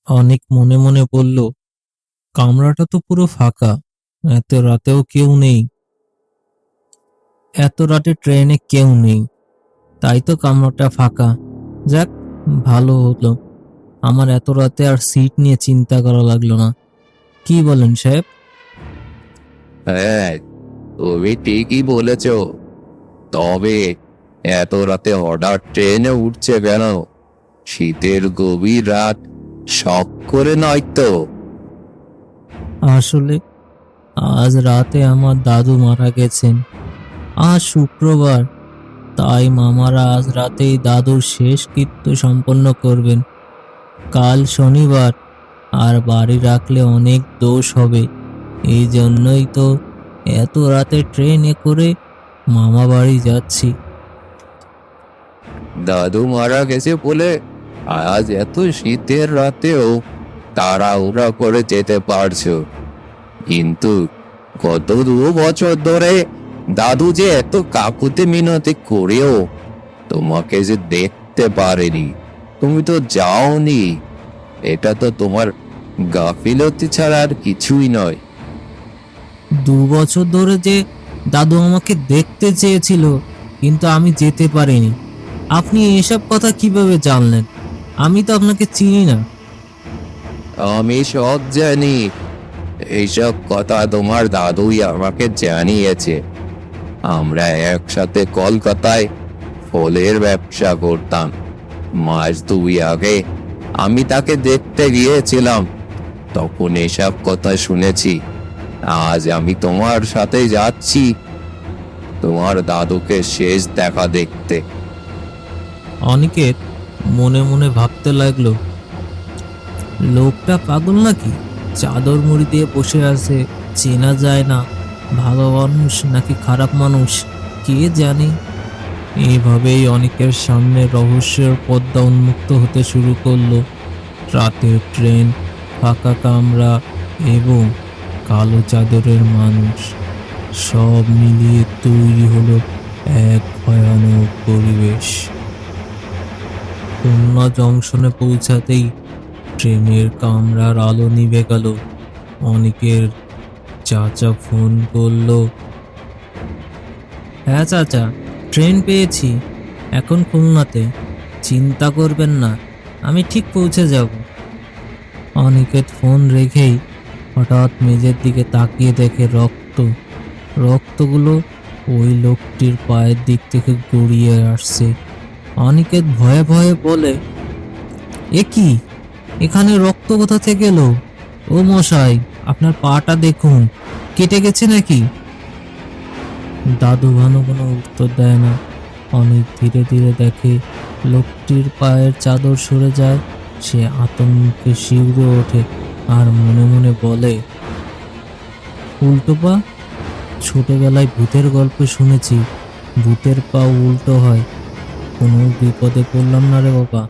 অনেক মনে মনে বলল, কামরাটা তো পুরো ফাঁকা, এত রাতেও কেউ নেই। এত রাতে ট্রেনে কেউ নেই, তাই তো কামরাটা ফাঁকা। যাক, ভালো হলো, আমার এত রাতে আর সিট নিয়ে চিন্তা করা লাগলো না। কি বলেন সাহেব? হ্যাঁ, তুমি ঠিকই বলেছ। তবে এত রাতে হঠাৎ ট্রেনে উঠছে কেন? শীতের গভীর রাত শখ করে নয় তো? আসলে আজ রাতে আমার দাদু মারা গেছেন। আজ শুক্রবার, তাই মামারা আজ রাতেই দাদুর শেষকৃত্য সম্পন্ন করবেন। কাল শনিবার, আর বাড়ি রাখলে অনেক দোষ হবে। এই জন্যই তো এত রাতে ট্রেনে করে মামা বাড়ি যাচ্ছি। দাদু মারা গেছে বলে আজ এত শীতের রাতেও তাড়াহুড়া করে যেতে পারছো, কিন্তু গত 2 বছর ধরে দাদু যে এত কাকুতি মিনতি করেও তোমাকে যে দেখতে পারেনি, তুমি তো যাওনি। এটা তো তোমার গাফিলতি ছাড়া আর কিছুই নয়। 2 বছর ধরে যে দাদু আমাকে দেখতে চেয়েছিল, কিন্তু আমি যেতে পারিনি। আপনি এসব কথা কিভাবে জানলেন? আমি তো আপনাকে চিনি না। আমি সব জানি। এইসব কথা তোমার দাদুই আমাকে জানিয়েছে। আমরা একসাথে কলকাতায় ফলের ব্যবসা করতাম। মাস 2 আগে আমি তাকে দেখতে গিয়েছিলাম, তখন এসব কথা শুনেছি। আজ আমি তোমার সাথে যাচ্ছি তোমার দাদুকে শেষ দেখা দেখতে। অনিকেত মনে মনে ভাবতে লাগলো, লোকটা পাগল নাকি? চাদর মুড়ি দিয়ে বসে আছে, চেনা যায় না ভালো মানুষ নাকি খারাপ মানুষ, কে জানে। এইভাবেই অনেকের সামনে রহস্যের পর্দা উন্মুক্ত হতে শুরু করলো। রাতের ট্রেন, ফাঁকা কামরা এবং কালো চাদরের মানুষ, সব মিলিয়ে তৈরি হলো এক ভয়ানক পরিবেশ। খুলনা জংশনে পৌঁছাতেই ট্রেনের কামরার আলো নিভে গেল। অনেকের চাচা ফোন করলো, হ্যাঁ চাচা, ট্রেন পেয়েছি, এখন খুলনাতে। চিন্তা করবেন না, আমি ঠিক পৌঁছে যাব। অনিকেত ফোন রেখেই হঠাৎ মেঝের দিকে তাকিয়ে দেখে রক্তগুলো ওই লোকটির পায়ের দিক থেকে গড়িয়ে আসছে। অনিকেত ভয়ে ভয়ে বলে, এ কি, এখানে রক্ত কোথা থেকে এলো? ও মশাই, আপনার পাটা দেখুন, কেটে গেছে নাকি? দাদু ঘন কোনো উত্তর দেয় না। অনেক ধীরে ধীরে দেখে লোকটির পায়ের চাদর সরে যায়। সে আতঙ্কে শিউরে ওঠে আর মনে মনে বলে, উল্টো পা। ছোটবেলায় ভূতের গল্প শুনেছি, ভূতের পা উল্টো হয়। কোনো বিপদে পড়লাম না রে বাবা।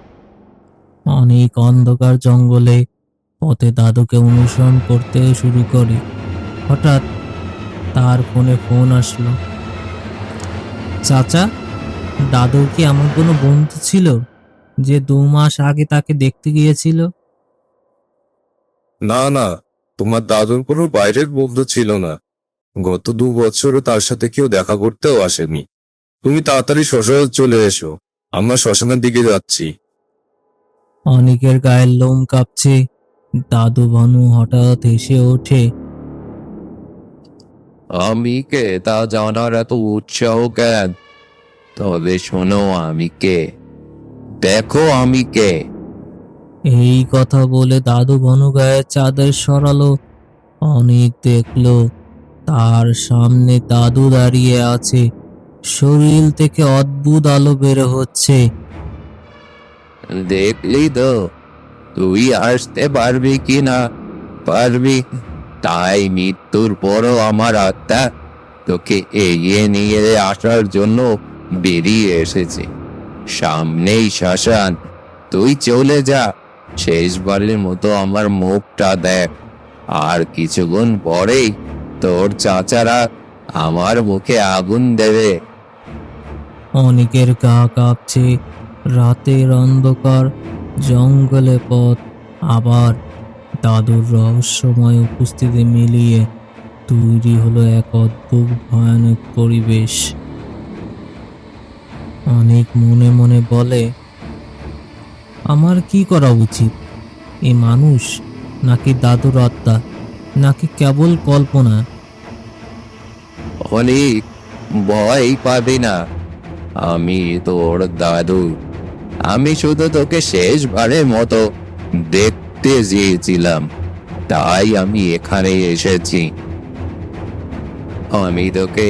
অনেক অন্ধকার জঙ্গলে পথে দাদুকে অনুসরণ করতে শুরু করে। হঠাৎ তার ফোনে ফোন আসলো। চাচা, দাদুর কি আমার কোনো বন্ধু ছিল যে 2 মাস আগে তাকে দেখতে গিয়েছিল? না না, তোমার দাদুর কোনো বাইরের বন্ধু ছিল না। গত 2 বছরও তার সাথে কেউ দেখা করতেও আসেনি। তুমি তাড়াতাড়ি শ্মশানে চলে এসো, আমরা শ্মশানের দিকে যাচ্ছি। অনেকের গায়ের লোম কাঁপছে। দাদু ভানু হঠাৎ হেসে ওঠে। আমি কে তা জানার এত উৎসাহ কেন? তবে শোনো, আমি কে, দেখো আমি কে। এই কথা বলে দাদু ভানু গায়ের চাদর সরালো। অনেক দেখলো তার সামনে দাদু দাঁড়িয়ে আছে, শরীর থেকে অদ্ভুত আলো বের হচ্ছে। দেখলি তো, তুই আসতে পারবি কি না পারবি, তাই মৃত্যুর পরও আমার আত্মা তোকে এগিয়ে নিয়ে আসার জন্য বেরিয়ে এসেছে। সামনেই শ্মশান, তুই চলে যা, শেষবারের মতো আমার মুখটা দেখ। আর কিছুক্ষণ পরেই তোর চাচারা আমার মুখে আগুন দেবে। অনেকের গা কাঁপছে। রাতের অন্ধকার, জঙ্গলে পথ, আবার দাদুর রহস্যময় উপস্থিতি মিলিয়ে তৈরি হলো এক অদ্ভুত ভয়ানক পরিবেশ। অনেক মনে মনে বলে, আমার কি করা উচিত? এ মানুষ নাকি দাদুর আত্মা, নাকি কেবল কল্পনা? অনেক ভয় পাবি না, আমি তোর দাদু। আমি শুধু তোকে শেষবারের মতো দেখতে চেয়েছিলাম, তাই আমি এখানে এসেছি। আমি তোকে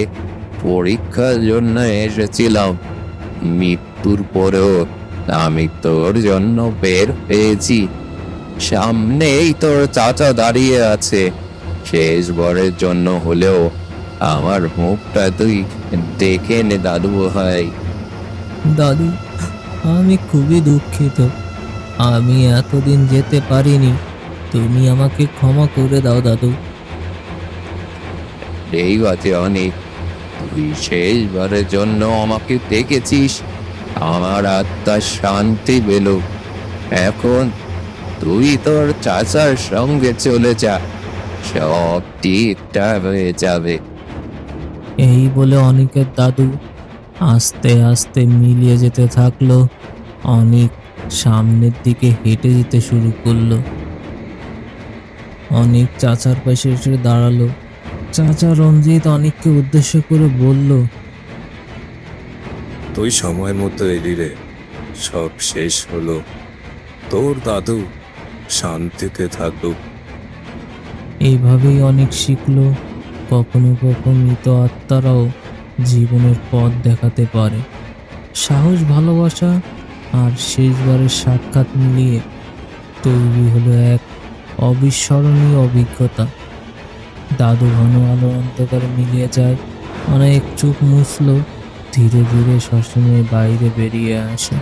পরীক্ষার জন্য এসেছিলাম, মৃত্যুর পরেও আমি তোর জন্য বের পেয়েছি। সামনেই তোর চাচা দাঁড়িয়ে আছে, শেষবারের জন্য হলেও আমার মুখটা তুই দেখে নে দাদু ভাই। দাদু, আমি খুবই দুঃখিত, আমি এতদিন যেতে পারিনি। তুমি আমাকে ক্ষমা করে দাও দাদু। ঠিক আছে অনেক, তুই শেষবারের জন্য আমাকে দেখেছিস, আমার আত্মার শান্তি পেল। এখন তুই তোর চাচার সঙ্গে চলে যা, সব ঠিকঠাক হয়ে যাবে। এই বলে অনেকের দাদু আস্তে আস্তে মিলিয়ে যেতে থাকলো। অনেক সামনের দিকে হেঁটে যেতে শুরু করলো। অনেক চাচার পাশে এসে দাঁড়ালো। চাচা রঞ্জিত অনেককে উদ্দেশ্য করে বলল, তুই সময় মতো এলি রে, সব শেষ হলো। তোর দাদু শান্তিতে থাকুক। এইভাবেই অনেক শিখলো, কখনো কখনো মৃত আত্মারাও জীবনের পথ দেখাতে পারে। সাহস, ভালোবাসা আর শেষবারের সাক্ষাৎ মিলিয়ে তৈরি হলো এক অবিস্মরণীয় অভিজ্ঞতা। দাদু ঘন আলো অন্ধকারে মিলিয়ে যায়। অনেক চোখ মুছলো, ধীরে ধীরে শ্মশানের বাইরে বেরিয়ে আসে।